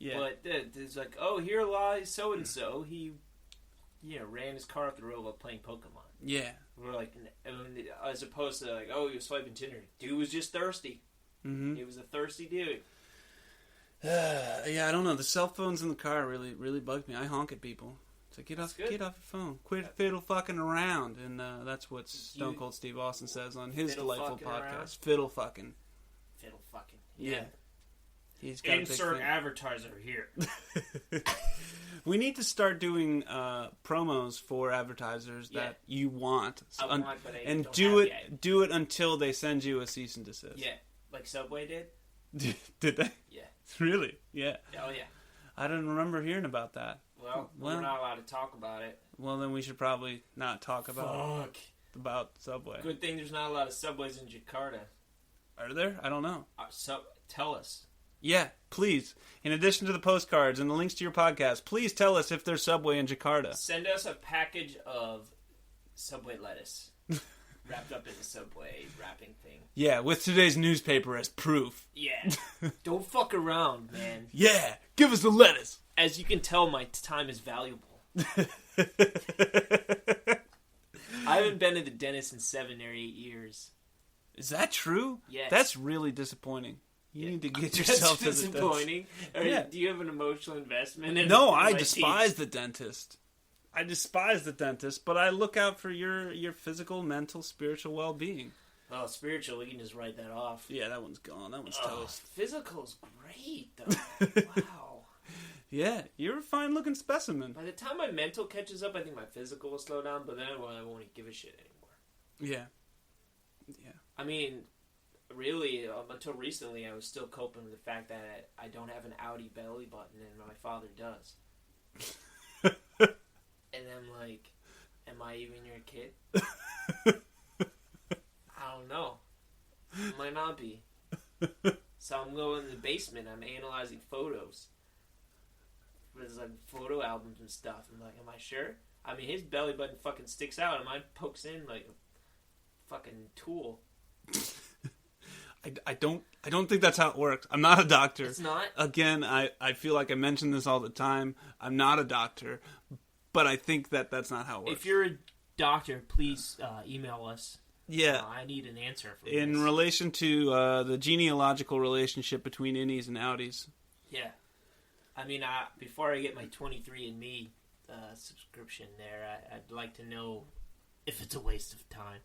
but it's like, oh, here lies so and so. He, ran his car off the road while playing Pokemon. Yeah, we're like, as opposed to like, oh, he was swiping Tinder. Dude was just thirsty. Mm-hmm. He was a thirsty dude. Yeah, I don't know. The cell phones in the car really, really bugged me. I honk at people. It's like, get off your phone. Quit fiddle fucking around. And that's what Stone Cold Steve Austin says on his delightful podcast. Around? Fiddle fucking. Fiddle fucking. Yeah. He's got insert advertiser here. We need to start doing promos for advertisers that you want. And do it until they send you a cease and desist. Yeah. Like Subway did? Did they? Yeah. Really? Yeah. Oh, yeah. I didn't remember hearing about that. Well, we're not allowed to talk about it. Well, then we should probably not talk about Subway. Good thing there's not a lot of Subways in Jakarta. Are there? I don't know. Tell us. Yeah, please. In addition to the postcards and the links to your podcast, please tell us if there's Subway in Jakarta. Send us a package of Subway lettuce. Wrapped up in a Subway wrapping thing. Yeah, with today's newspaper as proof. Yeah. Don't fuck around, man. Yeah, give us the lettuce. As you can tell, my time is valuable. I haven't been to the dentist in 7 or 8 years. Is that true? Yes. That's really disappointing. You need to get yourself to the dentist. Disappointing? Do you have an emotional investment in No, I despise the dentist. I despise the dentist, but I look out for your physical, mental, spiritual well-being. Oh, spiritual, we can just write that off. Yeah, that one's gone. That one's toast. Physical's great, though. Wow. Yeah, you're a fine-looking specimen. By the time my mental catches up, I think my physical will slow down, but then I won't give a shit anymore. Yeah. Yeah. I mean, really, until recently, I was still coping with the fact that I don't have an Audi belly button, and my father does. And I'm like, am I even your kid? I don't know. Might not be. So I'm going in the basement. I'm analyzing photos. There's like photo albums and stuff. I'm like, am I sure? I mean, his belly button fucking sticks out, and mine pokes in like a fucking tool. I don't think that's how it works. I'm not a doctor. It's not? Again, I feel like I mention this all the time. I'm not a doctor. But I think that's not how it works. If you're a doctor, please email us. Yeah. I need an answer for in this. relation to the genealogical relationship between innies and outies. Yeah. I mean, before I get my 23andMe subscription there, I'd like to know if it's a waste of time.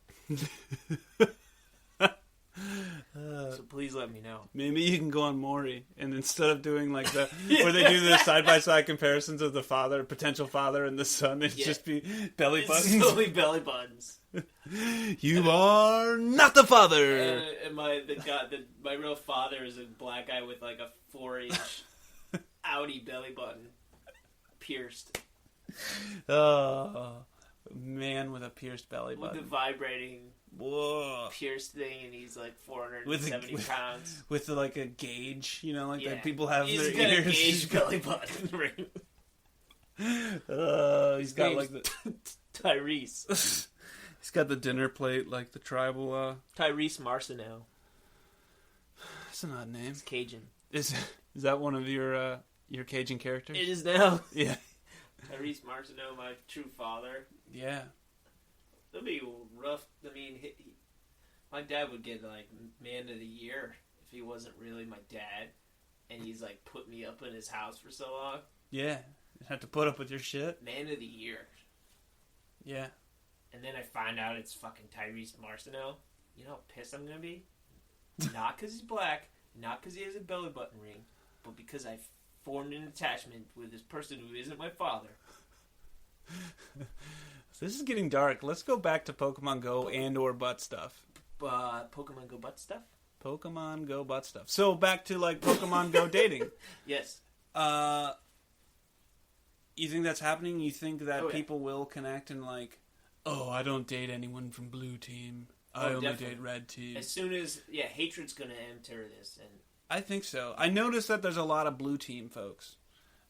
So please let me know. Maybe you can go on Maury, and instead of doing like the where they do the side-by-side comparisons of the father, potential father, and the son, it'd just be belly buttons. It's totally belly buttons. You are not the father. And my real father is a black guy with like a 4-inch Audi belly button, pierced. Oh, man with a pierced belly button. With the vibrating. Whoa. Pierced thing, and he's like 470 pounds. With like a gauge, that people have in their ears. He's got a gauge belly button ring. He's got like the Tyrese. He's got the dinner plate, like the tribal. Tyrese Marcineau. That's an odd name. It's Cajun. Is that one of your Cajun characters? It is now. Yeah. Tyrese Marcineau, my true father. Yeah. That'd be rough. I mean, my dad would get like man of the year if he wasn't really my dad, and he's like put me up in his house for so long. Yeah, you have to put up with your shit. Man of the year. Yeah. And then I find out it's fucking Tyrese Marcineau. You know how pissed I'm gonna be? Not because he's black, not because he has a belly button ring, but because I formed an attachment with this person who isn't my father. This is getting dark. Let's go back to Pokemon Go and or butt stuff. Pokemon Go butt stuff? Pokemon Go butt stuff. So back to like Pokemon Go dating. Yes. You think that's happening? You think that people will connect and like, oh, I don't date anyone from blue team. I only date red team. As soon as hatred's gonna enter this, and I think so. I noticed that there's a lot of blue team folks.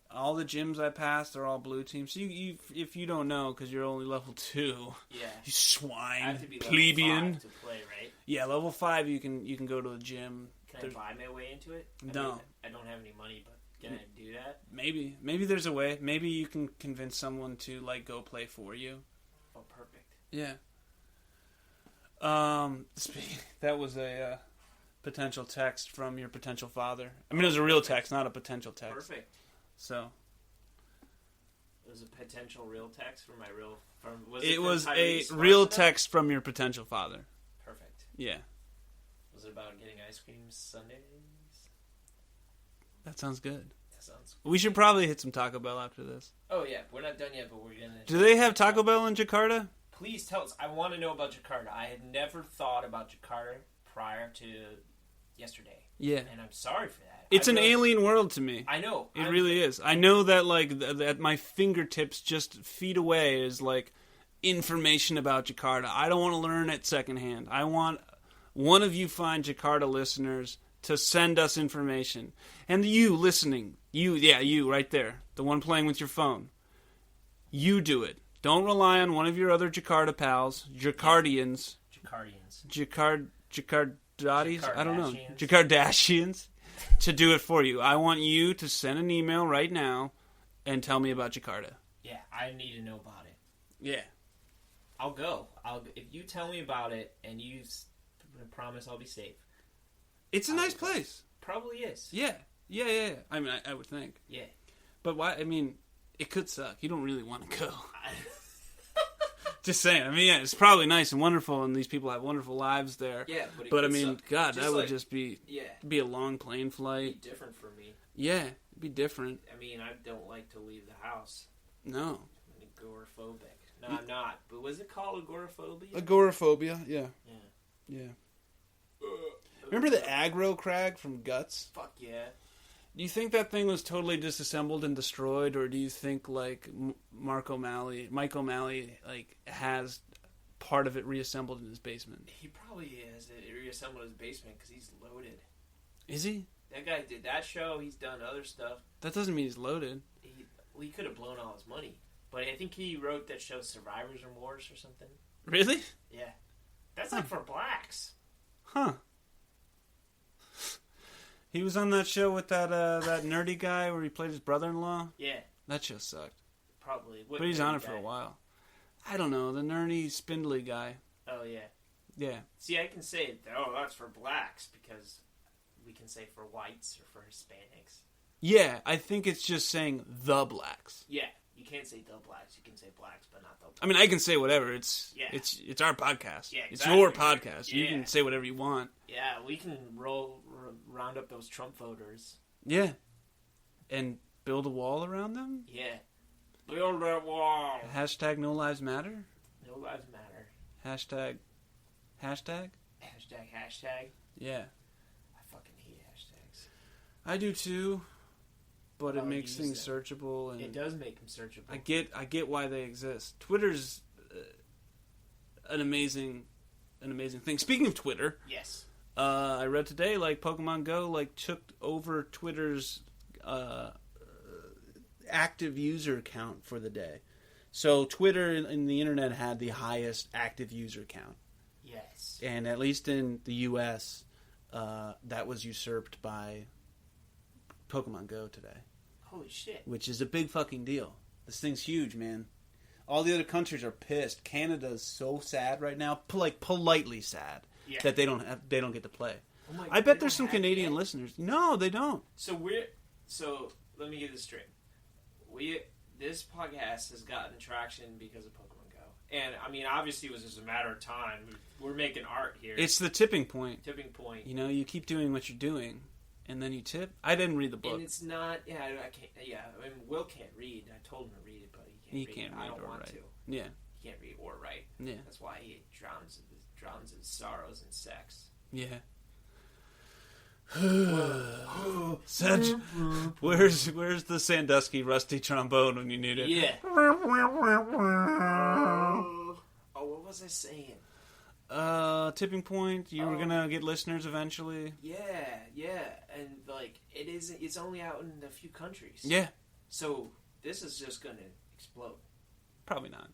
All the gyms I passed are all blue teams. So you if you don't know, because you're only level 2, you swine, I have to be plebeian. Level 5 to play, right? Yeah, level 5 you can go to a gym. Can I buy my way into it? No, I don't have any money, but can I do that? Maybe there's a way. Maybe you can convince someone to like go play for you. Oh, perfect. Yeah. That was a potential text from your potential father. I mean, it was a real text, not a potential text. Perfect. So it was a potential real text from my real. It was a real text from your potential father. Perfect. Yeah. Was it about getting ice cream Sundays? That sounds good. That sounds good. We should probably hit some Taco Bell after this. Oh yeah, we're not done yet, but we're gonna. Do they have Taco Bell in Jakarta? Please tell us. I want to know about Jakarta. I had never thought about Jakarta prior to yesterday. Yeah. And I'm sorry for that. It's an alien world to me. I know. It really is. I know that, like, at my fingertips, just feet away, is, like, information about Jakarta. I don't want to learn it secondhand. I want one of you fine Jakarta listeners to send us information. And you listening, you right there, the one playing with your phone, you do it. Don't rely on one of your other Jakarta pals, Jakardians. Jakardatis? I don't know. Jakardashians. To do it for you. I want you to send an email right now and tell me about Jakarta. Yeah, I need to know about it. Yeah. I'll go. If you tell me about it and you promise I'll be safe. It's a nice place. Probably is. Yeah. I mean, I would think. Yeah. But why? I mean, it could suck. You don't really want to go. Just saying. I mean, yeah, it's probably nice and wonderful, and these people have wonderful lives there. Yeah, but I mean, suck. God, that would just be a long plane flight. It'd be different for me. Yeah, it'd be different. I mean, I don't like to leave the house. No. I'm agoraphobic. No, I'm not. But was it called agoraphobia? Agoraphobia, yeah. Remember the aggro crag from Guts? Fuck yeah. Do you think that thing was totally disassembled and destroyed, or do you think like Mike O'Malley, like has part of it reassembled in his basement? He probably has it reassembled in his basement because he's loaded. Is he? That guy did that show. He's done other stuff. That doesn't mean he's loaded. He could have blown all his money, but I think he wrote that show Survivor's Remorse or something. Really? Yeah, that's like for blacks. Huh. He was on that show with that nerdy guy where he played his brother-in-law. Yeah. That show sucked. Probably. But he's on it for a while. I don't know. The nerdy, spindly guy. Oh, yeah. Yeah. See, I can say, that's for blacks because we can say for whites or for Hispanics. Yeah, I think it's just saying the blacks. Yeah. You can't say the blacks. You can say blacks, but not the blacks. I mean, I can say whatever. It's our podcast. Yeah, exactly. It's your podcast. Yeah. You can say whatever you want. Yeah, we can round up those Trump voters. Yeah. And build a wall around them? Yeah. Build that wall. Hashtag No Lives Matter? No Lives Matter. Hashtag? Hashtag. Yeah. I fucking hate hashtags. I do too. But it makes things searchable, and it does make them searchable. I get why they exist. Twitter's an amazing thing. Speaking of Twitter, yes, I read today like Pokemon Go took over Twitter's active user count for the day. So Twitter and the internet had the highest active user count. Yes, and at least in the U.S., that was usurped by Pokemon Go today. Holy shit. Which is a big fucking deal. This thing's huge, man. All the other countries are pissed. Canada's so sad right now, politely sad, that they don't get to play. Oh my, I bet there's some Canadian listeners. No, they don't. So let me get this straight. This podcast has gotten traction because of Pokemon Go. And I mean, obviously it was just a matter of time. We're making art here. It's the tipping point. You know, you keep doing what you're doing. And then you tip. I didn't read the book. And it's not. Yeah, I can't. Yeah, I mean, Will can't read. I told him to read it, but he can't read it. I don't want to. Yeah. He can't read or write. Yeah. That's why he drowns in sorrows and sex. Yeah. Where's the Sandusky rusty trombone when you need it? Yeah. What was I saying? Tipping point. You were gonna get listeners eventually. Yeah, and like it's only out in a few countries. Yeah. So this is just gonna explode. Probably not.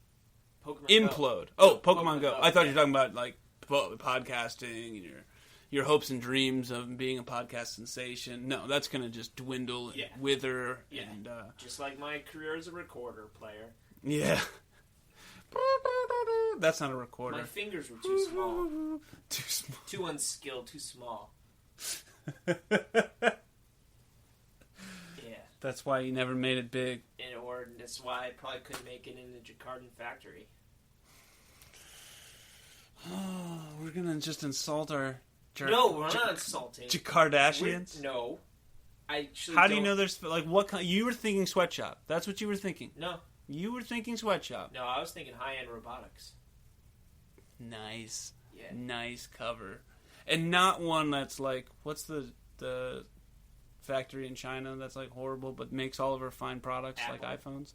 Pokemon Implode. Go. Pokemon Go. I thought you were talking about like podcasting and your hopes and dreams of being a podcast sensation. No, that's gonna just dwindle and wither. Yeah. And just like my career as a recorder player. Yeah. That's not a recorder. My fingers were too small. Too small. Too unskilled. Too small. Yeah. That's why you never made it big. Or that's why I probably couldn't make it in the Jakartan factory. We're gonna just insult our... No, we're not insulting. Kardashians? No. How do you know there's... Like, what kind... You were thinking sweatshop. That's what you were thinking. No. You were thinking sweatshop. No, I was thinking high-end robotics. Nice. Yeah. Nice cover. And not one that's like... What's the factory in China that's like horrible but makes all of our fine products Apple. like iPhones?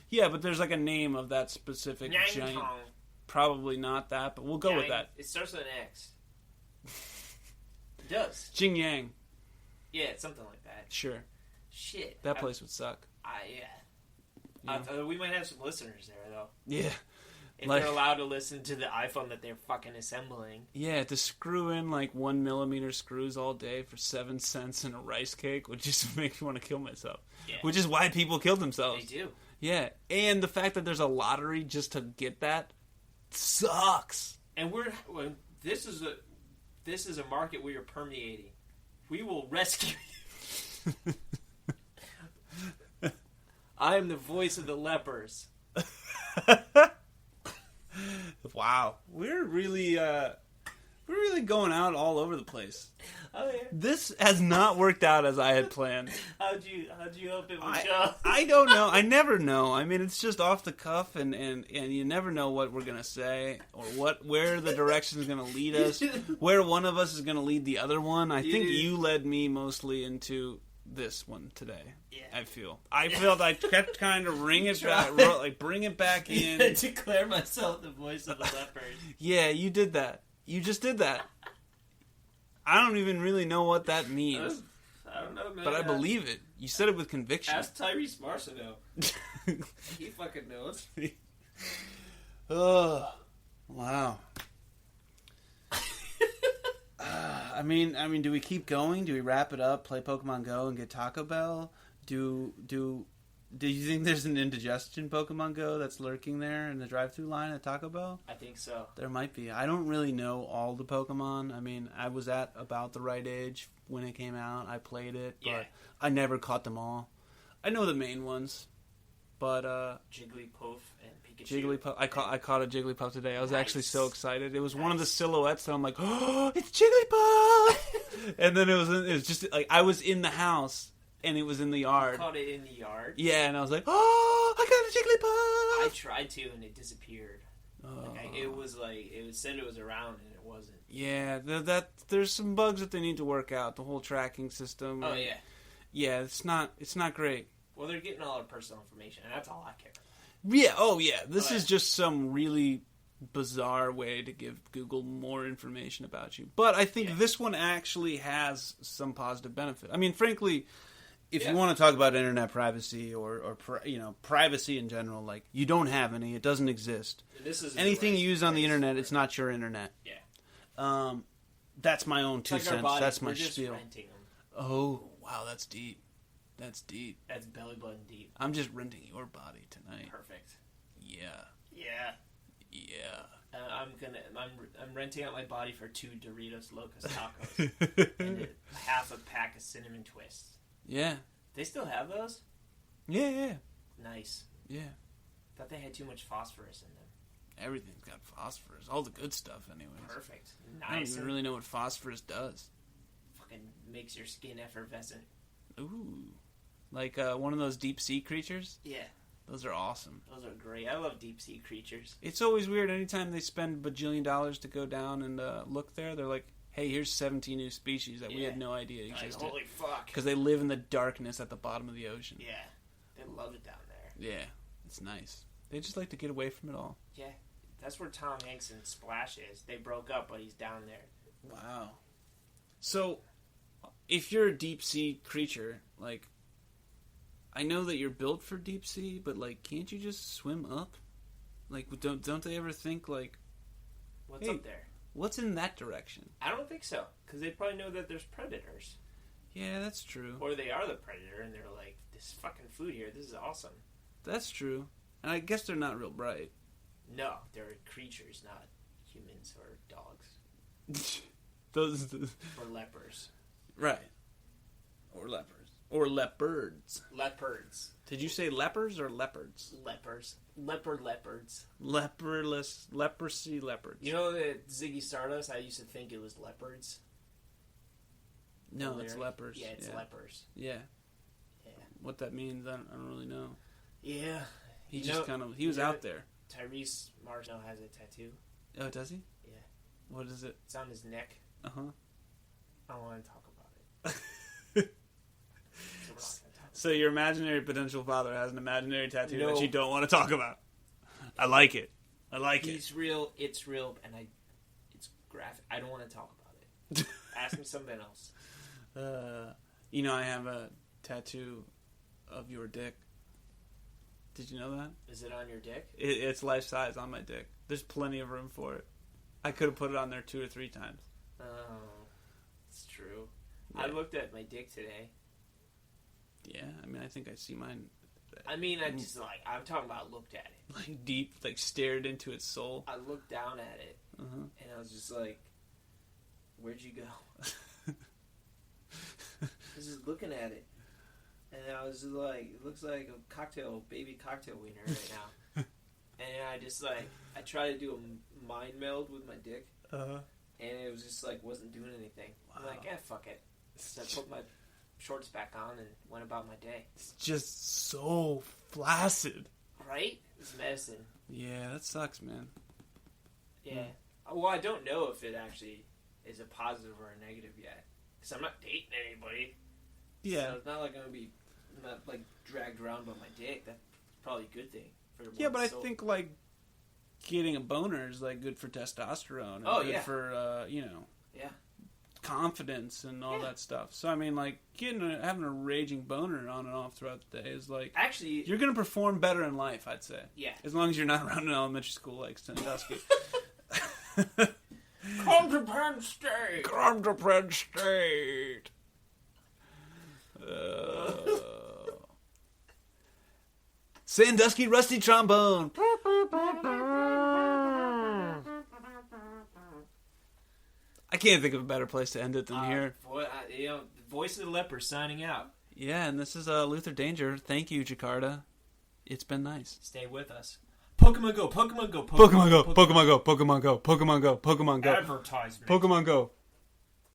Yeah, but there's like a name of that specific giant... Probably not that, but we'll go with that. It starts with an X. It does. Jing Yang. Yeah, it's something like that. Sure. Shit. That place would suck. Yeah. We might have some listeners there, though. Yeah. If they're allowed to listen to the iPhone that they're fucking assembling. Yeah, to screw in like 1mm screws all day for 7 cents in a rice cake would just make me want to kill myself. Yeah. Which is why people kill themselves. They do. Yeah, and the fact that there's a lottery just to get that sucks. And this is a market we are permeating. We will rescue you. I am the voice of the lepers. Wow, we're really going out all over the place. Oh yeah. This has not worked out as I had planned. How'd you hope it would go? I don't know. I never know. I mean, it's just off the cuff, and you never know what we're gonna say or where the direction is gonna lead us. Where one of us is gonna lead the other one. I think you led me mostly into this one today. Yeah. I felt I kept kind of bring it back in. Declare myself the voice of the lepers. Yeah, you did that. You just did that. I don't even really know what that means. I don't know, man. But I believe it. You said it with conviction. Ask Tyrese Marciano. He fucking knows. Oh, wow. I mean, do we keep going? Do we wrap it up, play Pokemon Go, and get Taco Bell? Do you think there's an indigestion Pokemon Go that's lurking there in the drive-thru line at Taco Bell? I think so. There might be. I don't really know all the Pokemon. I mean, I was at about the right age when it came out. I played it, but I never caught them all. I know the main ones, but Jigglypuff and Pikachu. Jigglypuff. I caught a Jigglypuff today. I was actually so excited. It was one of the silhouettes that I'm like, oh, it's Jigglypuff! And then it was just like I was in the house. And it was in the yard. You caught it in the yard? Yeah, and I was like, oh, I got a Jigglypuff! I tried to, and it disappeared. It said it was around, and it wasn't. Yeah, there's some bugs that they need to work out. The whole tracking system. Oh, yeah. Yeah, it's not great. Well, they're getting all our personal information, and that's all I care about. Yeah, oh, yeah. This is just some really bizarre way to give Google more information about you. But I think this one actually has some positive benefit. I mean, frankly... If you want to talk about internet privacy or privacy in general, like you don't have any, it doesn't exist. Anything you use on the internet, it's not your internet. Yeah. That's my own 2 cents. That's my spiel. Oh, wow, that's deep. That's deep. That's belly button deep. I'm just renting your body tonight. Perfect. Yeah. Yeah. Yeah. I'm renting out my body for 2 Doritos Locos Tacos and half a pack of cinnamon twists. Yeah. They still have those? Yeah. Nice. Yeah. Thought they had too much phosphorus in them. Everything's got phosphorus. All the good stuff, anyways. Perfect. Nice. I don't even really know what phosphorus does. Fucking makes your skin effervescent. Ooh. Like one of those deep sea creatures? Yeah. Those are awesome. Those are great. I love deep sea creatures. It's always weird. Anytime they spend $1 bajillion to go down and look there, they're like, hey, here's 17 new species that we had no idea existed. Like, holy fuck. Because they live in the darkness at the bottom of the ocean. Yeah. They love it down there. Yeah. It's nice. They just like to get away from it all. Yeah. That's where Tom Hanks and Splash is. They broke up, but he's down there. Wow. So, if you're a deep sea creature, like, I know that you're built for deep sea, but, like, can't you just swim up? Like, don't they ever think, like, what's up there? What's in that direction? I don't think so, because they probably know that there's predators. Yeah, that's true. Or they are the predator, and they're like, this fucking food here, this is awesome. That's true. And I guess they're not real bright. No, they're creatures, not humans or dogs. Those or lepers. Right. Or lepers. Or leopards. Leopards. Did you say lepers or leopards? Lepers. Leopards. Leprosy leopards. You know that Ziggy Stardust, I used to think it was leopards. No, it's lepers. Yeah, it's lepers. Yeah. Yeah. What that means, I don't really know. Yeah. He just kind of, he was out there. Tyrese Marshall has a tattoo. Oh, does he? Yeah. What is it? It's on his neck. Uh-huh. I don't want to talk about it. So your imaginary potential father has an imaginary tattoo that you don't want to talk about. I like it. He's real, it's real, and it's graphic. I don't want to talk about it. Ask me something else. You know, I have a tattoo of your dick. Did you know that? Is it on your dick? It's life size on my dick. There's plenty of room for it. I could have put it on there 2 or 3 times. Oh, it's true. Yeah. I looked at my dick today. Yeah, I mean, I think I see mine. I mean, I just I'm talking about looked at it. Like deep, like stared into its soul. I looked down at it, and I was just like, where'd you go? I was just looking at it. And I was just like, it looks like a baby cocktail wiener right now. And I just I tried to do a mind meld with my dick. And it was just wasn't doing anything. Wow. I'm like, fuck it. So I put my shorts back on and went about my day. It's just so flaccid. Right? It's medicine. Yeah, that sucks, man. Yeah. Well, I don't know if it actually is a positive or a negative yet. Because I'm not dating anybody. Yeah. So it's not like I'm going to be dragged around by my dick. That's probably a good thing. Yeah, but I think, getting a boner is, good for testosterone. And good for, confidence and all that stuff. So, I mean, having a raging boner on and off throughout the day is, actually, you're going to perform better in life, I'd say. Yeah. As long as you're not around in elementary school like Sandusky. Come to Penn State! Come to Penn State! Sandusky Rusty Trombone. I can't think of a better place to end it than here. Voice of the Leper signing out. Yeah, and this is Luther Danger. Thank you, Jakarta. It's been nice. Stay with us. Pokemon Go, Pokemon Go, Pokemon Go, Pokemon Go, Pokemon Go, Pokemon Go, Pokemon Go. Advertisement. Pokemon Go.